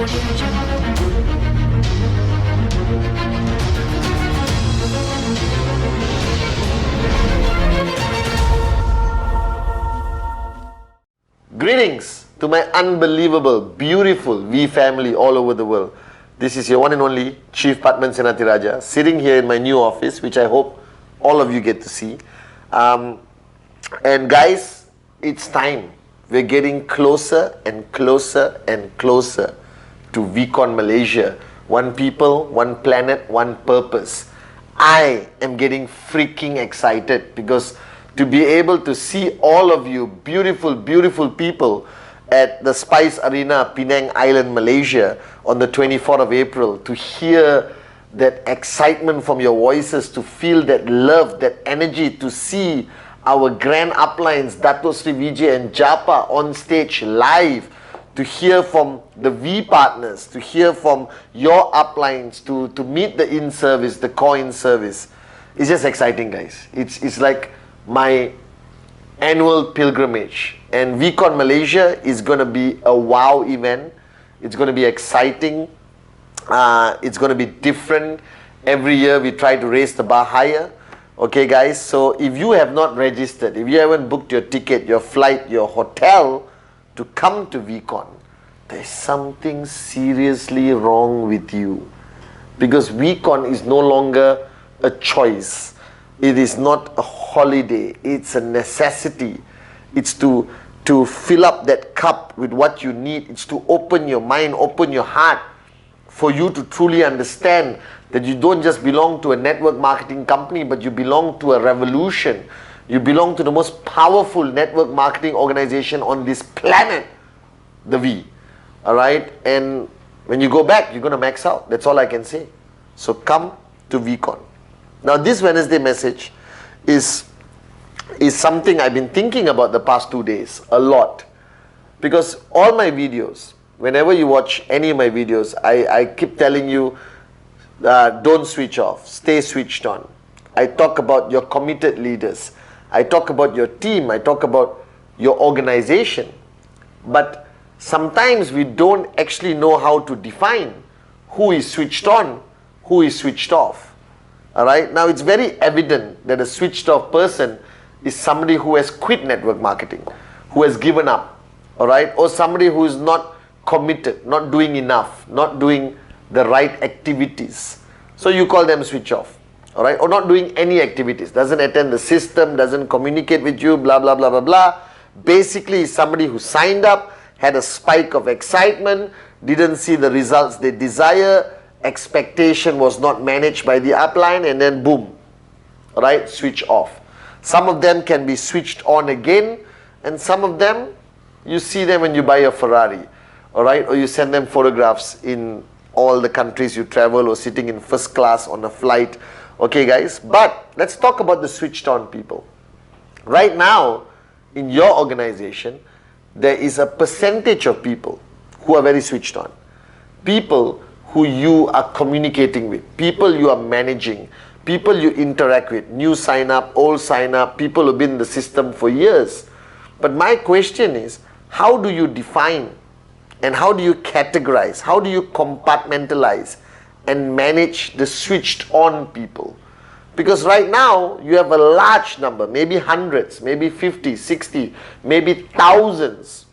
Greetings to my unbelievable, beautiful V family all over the world. This is your one and only Chief Pathman Senathirajah, sitting here in my new office, which I hope all of you get to see. And guys, it's time. We're getting closer and closer and closer to VCON Malaysia. One people, one planet, one purpose. I am getting freaking excited because to be able to see all of you beautiful, beautiful people at the Spice Arena, Penang Island, Malaysia on the 24th of April, to hear that excitement from your voices, to feel that love, that energy, to see our grand uplines, Dato Sri Vijay and Japa on stage live, to hear from the V partners, to hear from your uplines, to meet the in-service, the core in-service. It's just exciting, guys. It's like my annual pilgrimage, and VCON Malaysia is going to be a wow event. It's going to be exciting. It's going to be different. Every year we try to raise the bar higher. Okay, guys, so if you have not registered, if you haven't booked your ticket, your flight, your hotel to come to VCON, there's something seriously wrong with you, because VCON is no longer a choice. It is not a holiday. It's a necessity. It's to fill up that cup with what you need. It's to open your mind, open your heart, for you to truly understand that you don't just belong to a network marketing company, but you belong to a revolution. You belong to the most powerful network marketing organization on this planet, the V. Alright? And when you go back, you're going to max out. That's all I can say. So come to VCON. Now this Wednesday message is something I've been thinking about the past 2 days a lot, because all my videos, whenever you watch any of my videos, I keep telling you, don't switch off, stay switched on. I talk about your committed leaders, I talk about your team, I talk about your organization, but sometimes we don't actually know how to define who is switched on, who is switched off. Alright, now it's very evident that a switched off person is somebody who has quit network marketing, who has given up, alright, or somebody who is not committed, not doing enough, not doing the right activities. So you call them switch off, alright, or not doing any activities, doesn't attend the system, doesn't communicate with you, blah blah blah blah blah. Basically somebody who signed up, had a spike of excitement, didn't see the results they desire, expectation was not managed by the upline, and then boom, right, switch off. Some of them can be switched on again, and some of them, you see them when you buy a Ferrari, alright, or you send them photographs in all the countries you travel, or sitting in first class on a flight. Okay, guys, but let's talk about the switched on people. Right now, in your organization, there is a percentage of people who are very switched on. People who you are communicating with, people you are managing, people you interact with, new sign up, old sign up, people who've been in the system for years. But my question is, how do you define and how do you categorize, how do you compartmentalize and manage the switched on people? Because right now you have a large number, maybe hundreds, maybe 50, 60, maybe thousands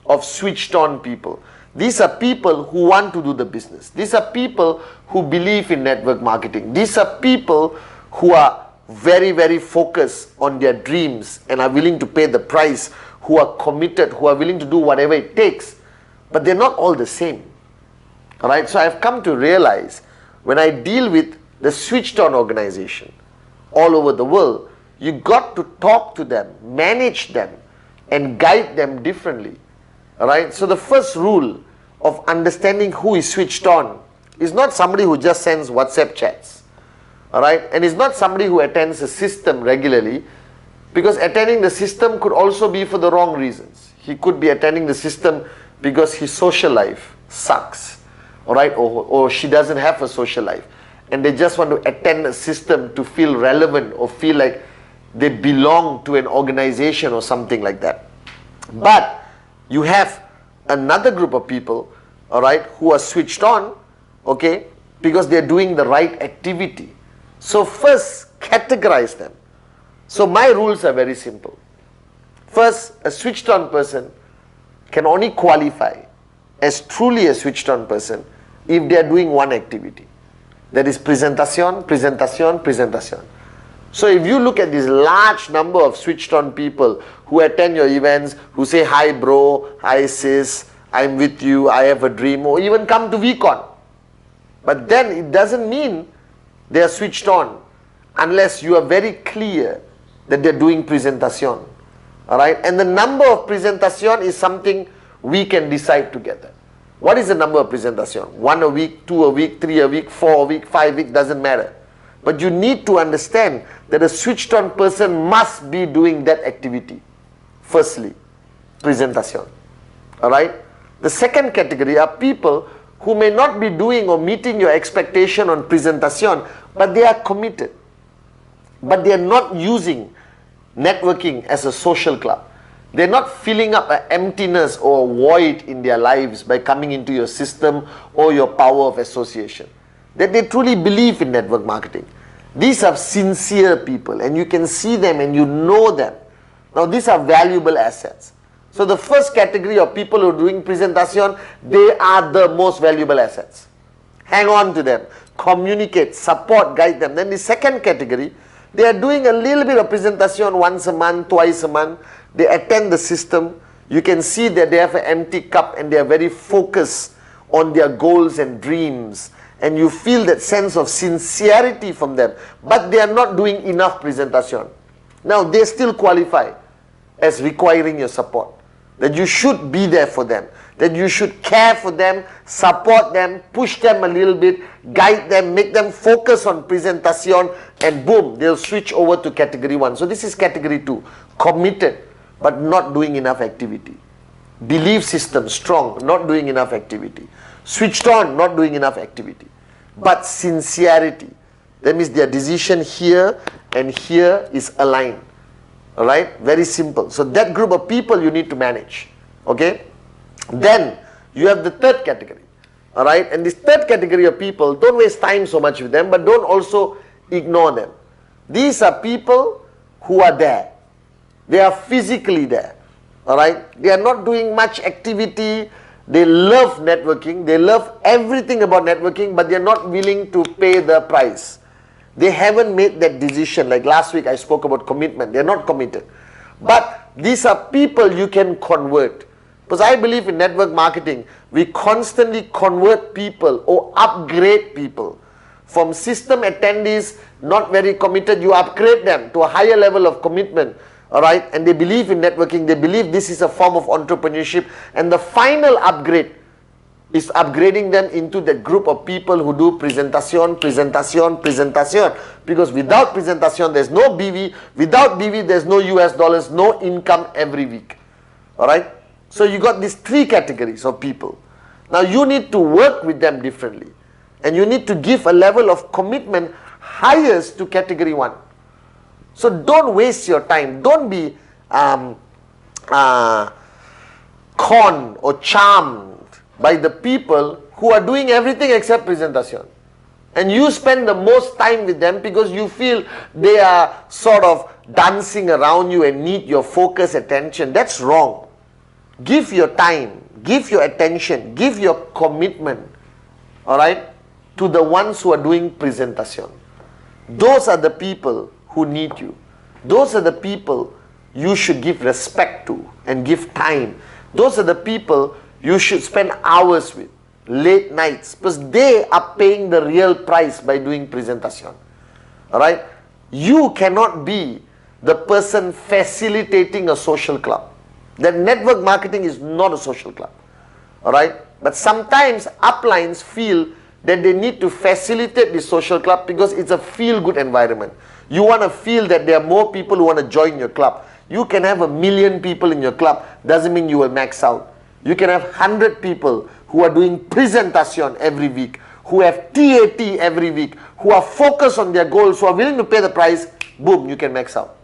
of switched on people. These are people who want to do the business. These are people who believe in network marketing. These are people who are very, very focused on their dreams and are willing to pay the price, who are committed, who are willing to do whatever it takes. But they're not all the same. Alright, so I've come to realize, when I deal with the switched on organization all over the world, you got to talk to them, manage them, and guide them differently. Alright, so the first rule of understanding who is switched on is not somebody who just sends WhatsApp chats. Alright, and is not somebody who attends a system regularly, because attending the system could also be for the wrong reasons. He could be attending the system because his social life sucks, alright, or she doesn't have a social life, and they just want to attend a system to feel relevant or feel like they belong to an organization or something like that. But you have another group of people alright, who are switched on, okay, because they're doing the right activity. So first, categorize them. So my rules are very simple. First, a switched on person can only qualify as truly a switched on person if they are doing one activity. That is presentacion, presentacion, presentacion. So if you look at this large number of switched on people who attend your events, who say, hi bro, hi sis, I'm with you, I have a dream, or even come to VCON. But then it doesn't mean they are switched on unless you are very clear that they're doing presentacion. Alright, and the number of presentacion is something we can decide together. What is the number of presentacion? 1 a week, 2 a week, 3 a week, 4 a week, 5 a week, doesn't matter. But you need to understand that a switched on person must be doing that activity. Firstly, presentacion. Alright? The second category are people who may not be doing or meeting your expectation on presentacion, but they are committed. But they are not using networking as a social club. They're not filling up an emptiness or a void in their lives by coming into your system or your power of association. That they truly believe in network marketing. These are sincere people and you can see them and you know them. Now these are valuable assets. So the first category of people who are doing presentacion, they are the most valuable assets. Hang on to them, communicate, support, guide them. Then the second category, they are doing a little bit of presentacion once a month, twice a month. They attend the system. You can see that they have an empty cup and they are very focused on their goals and dreams. And you feel that sense of sincerity from them. But they are not doing enough presentacion. Now they still qualify as requiring your support. That you should be there for them. That you should care for them, support them, push them a little bit, guide them, make them focus on presentacion, and boom, they'll switch over to category 1. So this is category 2. Committed, but not doing enough activity. Belief system strong, not doing enough activity. Switched on, not doing enough activity. But sincerity. That means their decision here and here is aligned. Alright? Very simple. So that group of people you need to manage. Okay? Then you have the third category. Alright? And this third category of people, don't waste time so much with them, but don't also ignore them. These are people who are there. They are physically there. Alright? They are not doing much activity. They love networking. They love everything about networking, but they are not willing to pay the price. They haven't made that decision. Like last week I spoke about commitment. They are not committed. But these are people you can convert. Because I believe in network marketing, we constantly convert people or upgrade people. From system attendees, not very committed, you upgrade them to a higher level of commitment. Alright, and they believe in networking, they believe this is a form of entrepreneurship, and the final upgrade is upgrading them into the group of people who do presentacion, presentacion, presentacion. Because without presentacion, there's no BV, without BV, there's no US dollars, no income every week. Alright, so you got these three categories of people. Now you need to work with them differently, and you need to give a level of commitment highest to category 1. So don't waste your time. Don't be conned or charmed by the people who are doing everything except presentacion. And you spend the most time with them because you feel they are sort of dancing around you and need your focus, attention. That's wrong. Give your time, give your attention, give your commitment, alright, to the ones who are doing presentacion. Those are the people who need you. Those are the people you should give respect to and give time. Those are the people you should spend hours with, late nights, because they are paying the real price by doing presentacion. Alright? You cannot be the person facilitating a social club. That network marketing is not a social club. Alright? But sometimes uplines feel that they need to facilitate the social club because it's a feel-good environment. You want to feel that there are more people who want to join your club. You can have 1 million people in your club, doesn't mean you will max out. You can have 100 people who are doing presentacion every week, who have TAT every week, who are focused on their goals, who are willing to pay the price, boom, you can max out.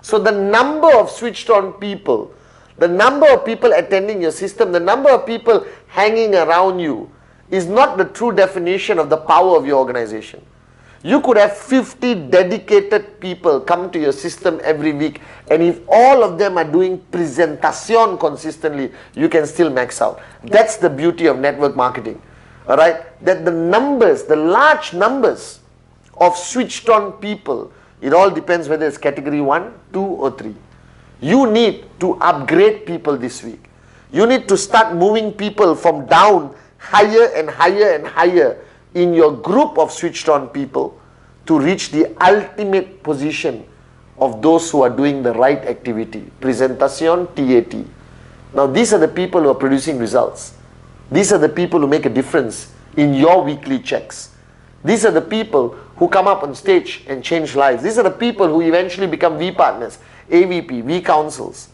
So the number of switched on people, The number of people attending your system, the number of people hanging around you is not the true definition of the power of your organization. You could have 50 dedicated people come to your system every week, and if all of them are doing presentacion consistently, you can still max out. That's the beauty of network marketing. Alright? That the numbers, the large numbers of switched on people, it all depends whether it's category 1, 2 or 3. You need to upgrade people this week. You need to start moving people from down higher and higher and higher in your group of switched on people to reach the ultimate position of those who are doing the right activity. Presentacion, TAT. Now these are the people who are producing results. These are the people who make a difference in your weekly checks. These are the people who come up on stage and change lives. These are the people who eventually become V partners, AVP, V councils.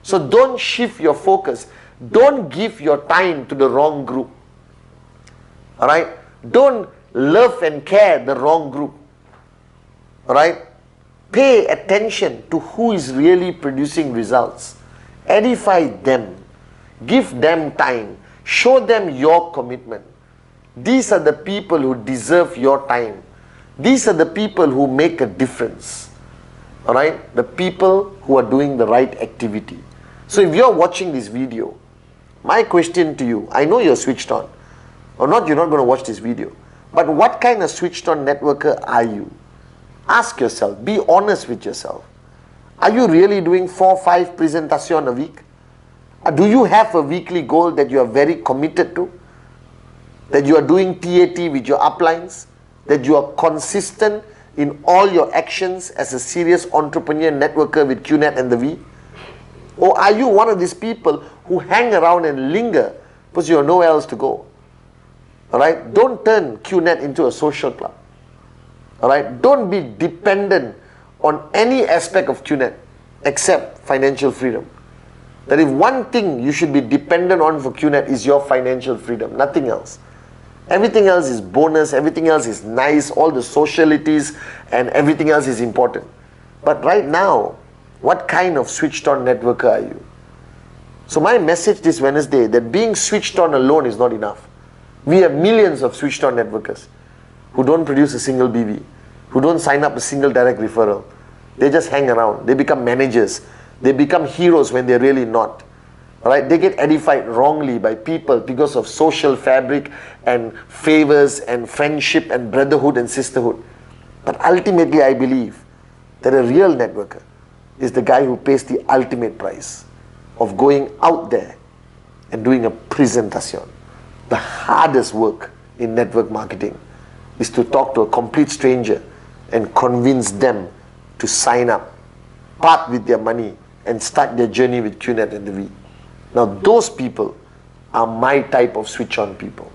So don't shift your focus. Don't give your time to the wrong group. Alright? Don't love and care the wrong group. Alright? Pay attention to who is really producing results. Edify them. Give them time. Show them your commitment. These are the people who deserve your time. These are the people who make a difference. Alright? The people who are doing the right activity. So if you're watching this video, my question to you, I know you're switched on. Or not, you're not going to watch this video. But what kind of switched on networker are you? Ask yourself. Be honest with yourself. Are you really doing 4 or 5 presentations a week? Do you have a weekly goal that you are very committed to? That you are doing TAT with your uplines? That you are consistent in all your actions as a serious entrepreneur networker with QNet and the V? Or are you one of these people who hang around and linger because you have nowhere else to go? Alright? Don't turn QNet into a social club. Alright? Don't be dependent on any aspect of QNet except financial freedom. That if one thing you should be dependent on for QNet is your financial freedom, nothing else. Everything else is bonus, everything else is nice, all the socialities and everything else is important. But right now, what kind of switched on networker are you? So my message this Wednesday, that being switched on alone is not enough. We have millions of switched on networkers who don't produce a single BV, who don't sign up a single direct referral. They just hang around. They become managers. They become heroes when they're really not. Right? They get edified wrongly by people because of social fabric and favors and friendship and brotherhood and sisterhood. But ultimately I believe that a real networker is the guy who pays the ultimate price of going out there and doing a presentacion. The hardest work in network marketing is to talk to a complete stranger and convince them to sign up, part with their money and start their journey with QNet and the V. Now those people are my type of switch on people.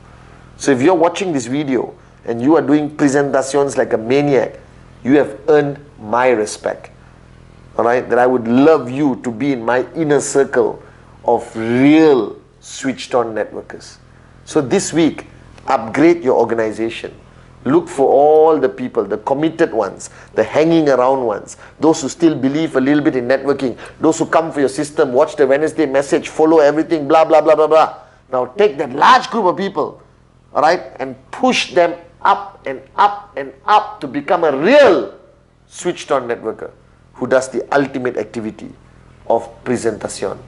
So if you're watching this video and you are doing presentations like a maniac, you have earned my respect. Alright? That I would love you to be in my inner circle of real switched on networkers. So this week, upgrade your organization. Look for all the people, the committed ones, the hanging around ones, those who still believe a little bit in networking, those who come for your system, watch the Wednesday message, follow everything, blah, blah, blah, blah, blah. Now take that large group of people, alright, and push them up and up and up to become a real switched on networker who does the ultimate activity of presentacion.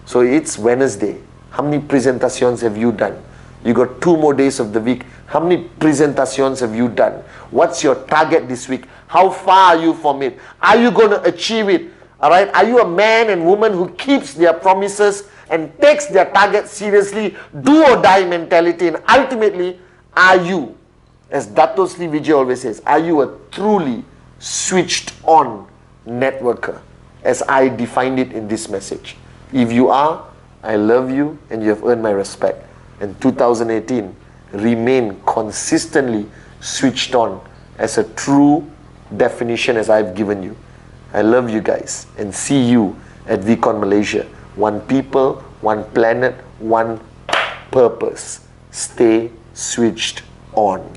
So it's Wednesday. How many presentations have you done? You got 2 more days of the week. How many presentations have you done? What's your target this week? How far are you from it? Are you going to achieve it? Alright? Are you a man and woman who keeps their promises and takes their target seriously? Do or die mentality. And ultimately, are you, as Dato Sri Vijay always says, are you a truly switched on networker, as I defined it in this message? If you are, I love you and you have earned my respect. In 2018, remain consistently switched on as a true definition as I've given you. I love you guys and see you at VCON Malaysia. One people, one planet, one purpose. Stay switched on.